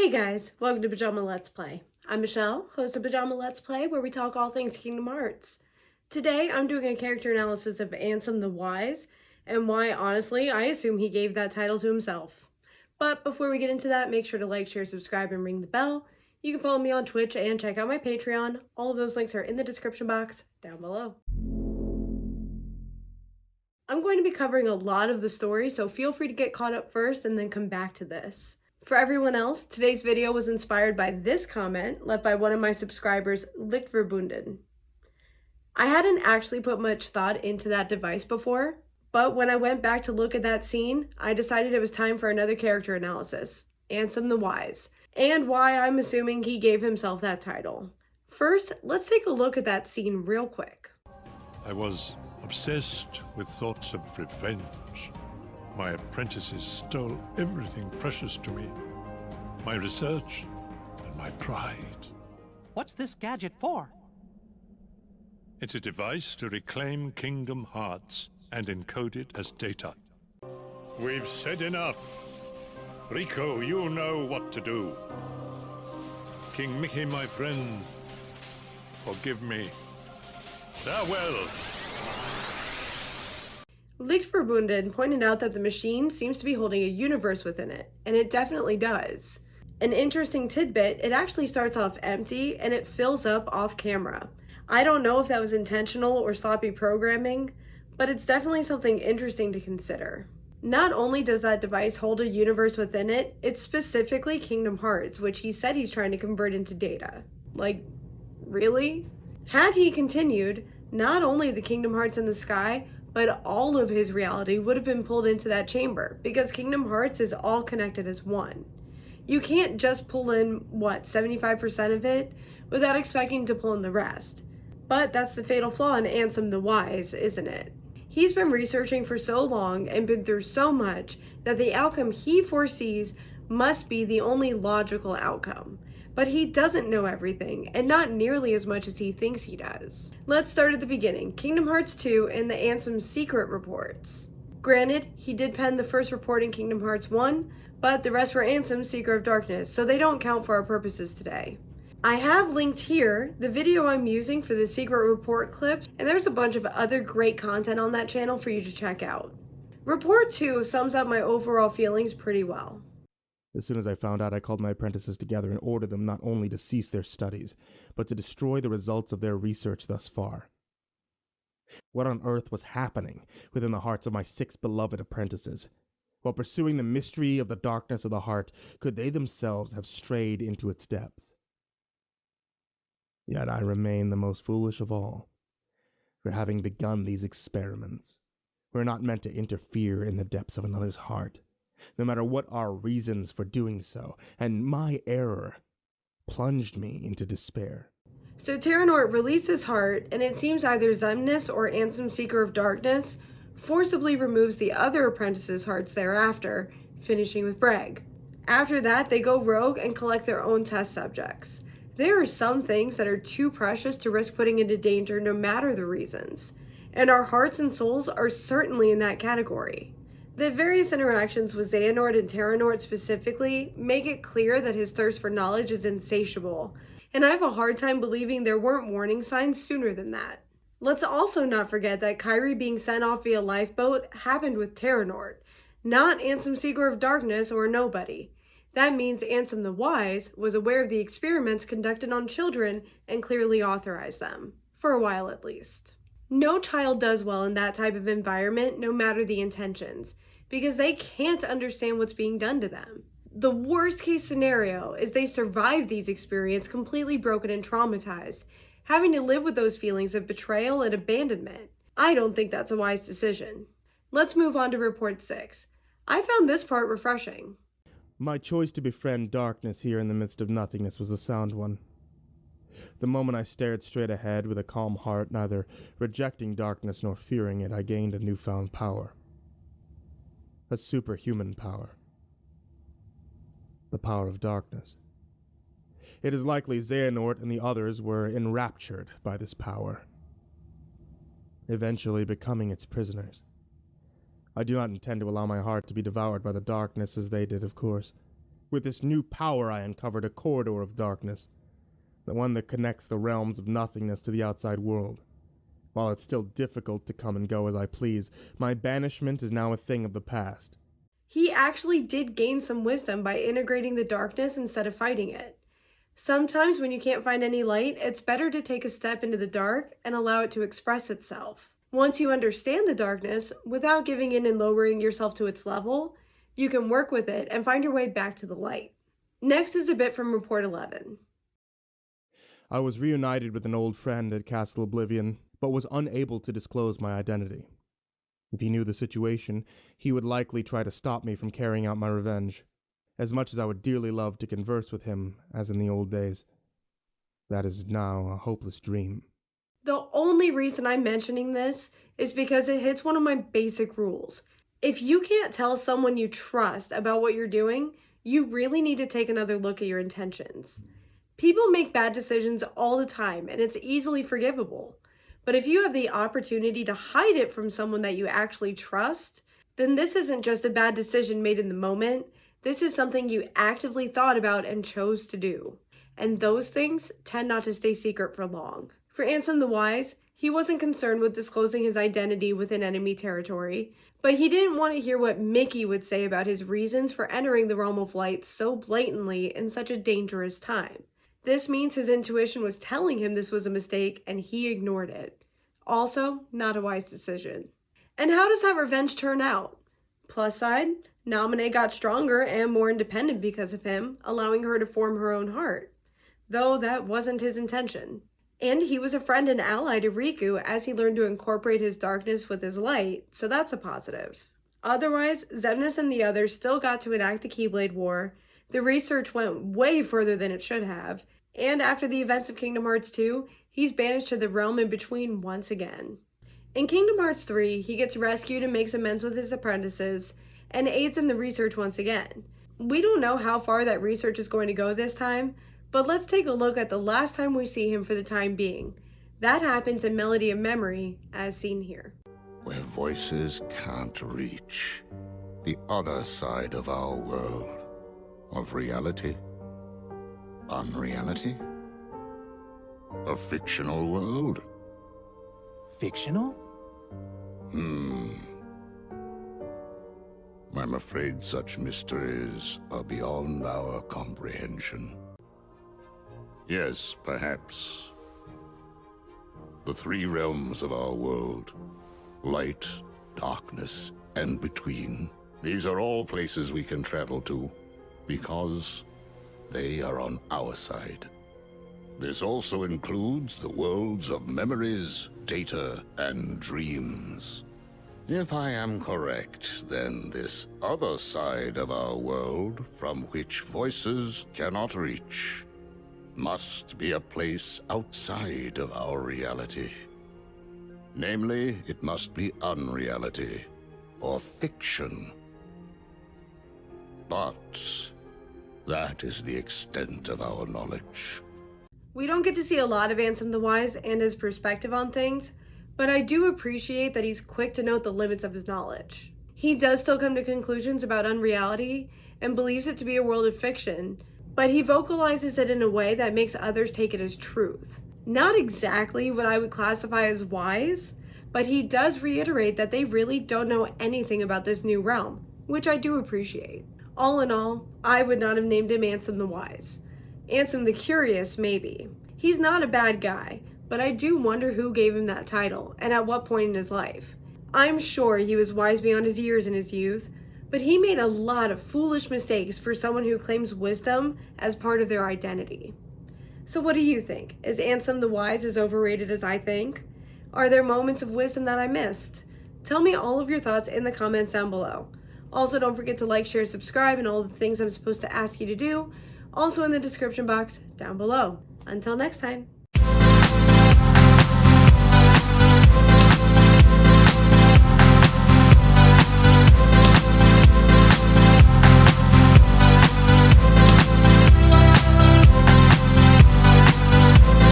Hey guys, welcome to Pajama Let's Play. I'm Michelle, host of Pajama Let's Play, where we talk all things Kingdom Hearts. Today, I'm doing a character analysis of Ansem the Wise, and why, honestly, I assume he gave that title to himself. But before we get into that, make sure to like, share, subscribe, and ring the bell. You can follow me on Twitch and check out my Patreon. All of those links are in the description box down below. I'm going to be covering a lot of the story, so feel free to get caught up first and then come back to this. For everyone else, today's video was inspired by this comment left by one of my subscribers, Lichtverbunden. I hadn't actually put much thought into that device before, but when I went back to look at that scene, I decided it was time for another character analysis, Ansem the Wise, and why I'm assuming he gave himself that title. First, let's take a look at that scene real quick. I was obsessed with thoughts of revenge. My apprentices stole everything precious to me. My research and my pride. What's this gadget for? It's a device to reclaim Kingdom Hearts and encode it as data. We've said enough. Rico, you know what to do. King Mickey, my friend, forgive me. Farewell. Lichtverbunden pointed out that the machine seems to be holding a universe within it, and it definitely does. An interesting tidbit, it actually starts off empty and it fills up off camera. I don't know if that was intentional or sloppy programming, but it's definitely something interesting to consider. Not only does that device hold a universe within it, it's specifically Kingdom Hearts, which he said he's trying to convert into data. Like, really? Had he continued, not only the Kingdom Hearts in the sky, but all of his reality would have been pulled into that chamber, because Kingdom Hearts is all connected as one. You can't just pull in, 75% of it, without expecting to pull in the rest. But that's the fatal flaw in Ansem the Wise, isn't it? He's been researching for so long and been through so much that the outcome he foresees must be the only logical outcome. But he doesn't know everything, and not nearly as much as he thinks he does. Let's start at the beginning, Kingdom Hearts 2 and the Ansem secret reports. Granted, he did pen the first report in Kingdom Hearts 1, but the rest were Ansem's Secret of Darkness, so they don't count for our purposes today. I have linked here the video I'm using for the secret report clips, and there's a bunch of other great content on that channel for you to check out. Report 2 sums up my overall feelings pretty well. As soon as I found out, I called my apprentices together and ordered them not only to cease their studies, but to destroy the results of their research thus far. What on earth was happening within the hearts of my 6 beloved apprentices? While pursuing the mystery of the darkness of the heart, could they themselves have strayed into its depths? Yet I remain the most foolish of all, for having begun these experiments. We're not meant to interfere in the depths of another's heart, no matter what our reasons for doing so, and my error plunged me into despair. So Terranort released his heart, and it seems either Xemnas or Ansem Seeker of Darkness forcibly removes the other apprentices' hearts thereafter, finishing with Breg. After that, they go rogue and collect their own test subjects. There are some things that are too precious to risk putting into danger no matter the reasons, and our hearts and souls are certainly in that category. The various interactions with Xehanort and Terranort specifically make it clear that his thirst for knowledge is insatiable, and I have a hard time believing there weren't warning signs sooner than that. Let's also not forget that Kairi being sent off via lifeboat happened with Terranort, not Ansem Seeker of Darkness or nobody. That means Ansem the Wise was aware of the experiments conducted on children and clearly authorized them, for a while at least. No child does well in that type of environment, no matter the intentions, because they can't understand what's being done to them. The worst case scenario is they survive these experiences completely broken and traumatized, having to live with those feelings of betrayal and abandonment. I don't think that's a wise decision. Let's move on to Report 6. I found this part refreshing. My choice to befriend darkness here in the midst of nothingness was a sound one. The moment I stared straight ahead with a calm heart, neither rejecting darkness nor fearing it, I gained a newfound power. A superhuman power. The power of darkness. It is likely Xehanort and the others were enraptured by this power, eventually becoming its prisoners. I do not intend to allow my heart to be devoured by the darkness as they did, of course. With this new power, I uncovered a corridor of darkness, the one that connects the realms of nothingness to the outside world. While it's still difficult to come and go as I please, my banishment is now a thing of the past. He actually did gain some wisdom by integrating the darkness instead of fighting it. Sometimes when you can't find any light, it's better to take a step into the dark and allow it to express itself. Once you understand the darkness, without giving in and lowering yourself to its level, you can work with it and find your way back to the light. Next is a bit from Report 11. I was reunited with an old friend at Castle Oblivion, but was unable to disclose my identity. If he knew the situation, he would likely try to stop me from carrying out my revenge. As much as I would dearly love to converse with him, as in the old days, that is now a hopeless dream. The only reason I'm mentioning this is because it hits one of my basic rules. If you can't tell someone you trust about what you're doing, you really need to take another look at your intentions. People make bad decisions all the time, and it's easily forgivable. But if you have the opportunity to hide it from someone that you actually trust, then this isn't just a bad decision made in the moment. This is something you actively thought about and chose to do. And those things tend not to stay secret for long. For Ansem the Wise, he wasn't concerned with disclosing his identity within enemy territory, but he didn't want to hear what Mickey would say about his reasons for entering the realm of light so blatantly in such a dangerous time. This means his intuition was telling him this was a mistake and he ignored it. Also, not a wise decision. And how does that revenge turn out? Plus side, Naminé got stronger and more independent because of him, allowing her to form her own heart. Though that wasn't his intention. And he was a friend and ally to Riku as he learned to incorporate his darkness with his light, so that's a positive. Otherwise, Xemnas and the others still got to enact the Keyblade War, the research went way further than it should have, and after the events of Kingdom Hearts 2, he's banished to the realm in between once again. In Kingdom Hearts 3, he gets rescued and makes amends with his apprentices, and aids in the research once again. We don't know how far that research is going to go this time, but let's take a look at the last time we see him for the time being. That happens in Melody of Memory, as seen here. Where voices can't reach. The other side of our world. Of reality. Unreality. A fictional world. Fictional? I'm afraid such mysteries are beyond our comprehension. Yes, perhaps. The three realms of our world. Light, darkness, and between. These are all places we can travel to, because they are on our side. This also includes the worlds of memories, data, and dreams. If I am correct, then this other side of our world, from which voices cannot reach, must be a place outside of our reality. Namely, it must be unreality, or fiction. But that is the extent of our knowledge. We don't get to see a lot of Ansem the Wise and his perspective on things, but I do appreciate that he's quick to note the limits of his knowledge. He does still come to conclusions about unreality and believes it to be a world of fiction, but he vocalizes it in a way that makes others take it as truth. Not exactly what I would classify as wise, but he does reiterate that they really don't know anything about this new realm, which I do appreciate. All in all, I would not have named him Ansem the Wise. Ansem the Curious, maybe. He's not a bad guy, but I do wonder who gave him that title and at what point in his life. I'm sure he was wise beyond his years in his youth, but he made a lot of foolish mistakes for someone who claims wisdom as part of their identity. So what do you think? Is Ansem the Wise as overrated as I think? Are there moments of wisdom that I missed? Tell me all of your thoughts in the comments down below. Also, don't forget to like, share, subscribe, and all the things I'm supposed to ask you to do, also in the description box down below. Until next time.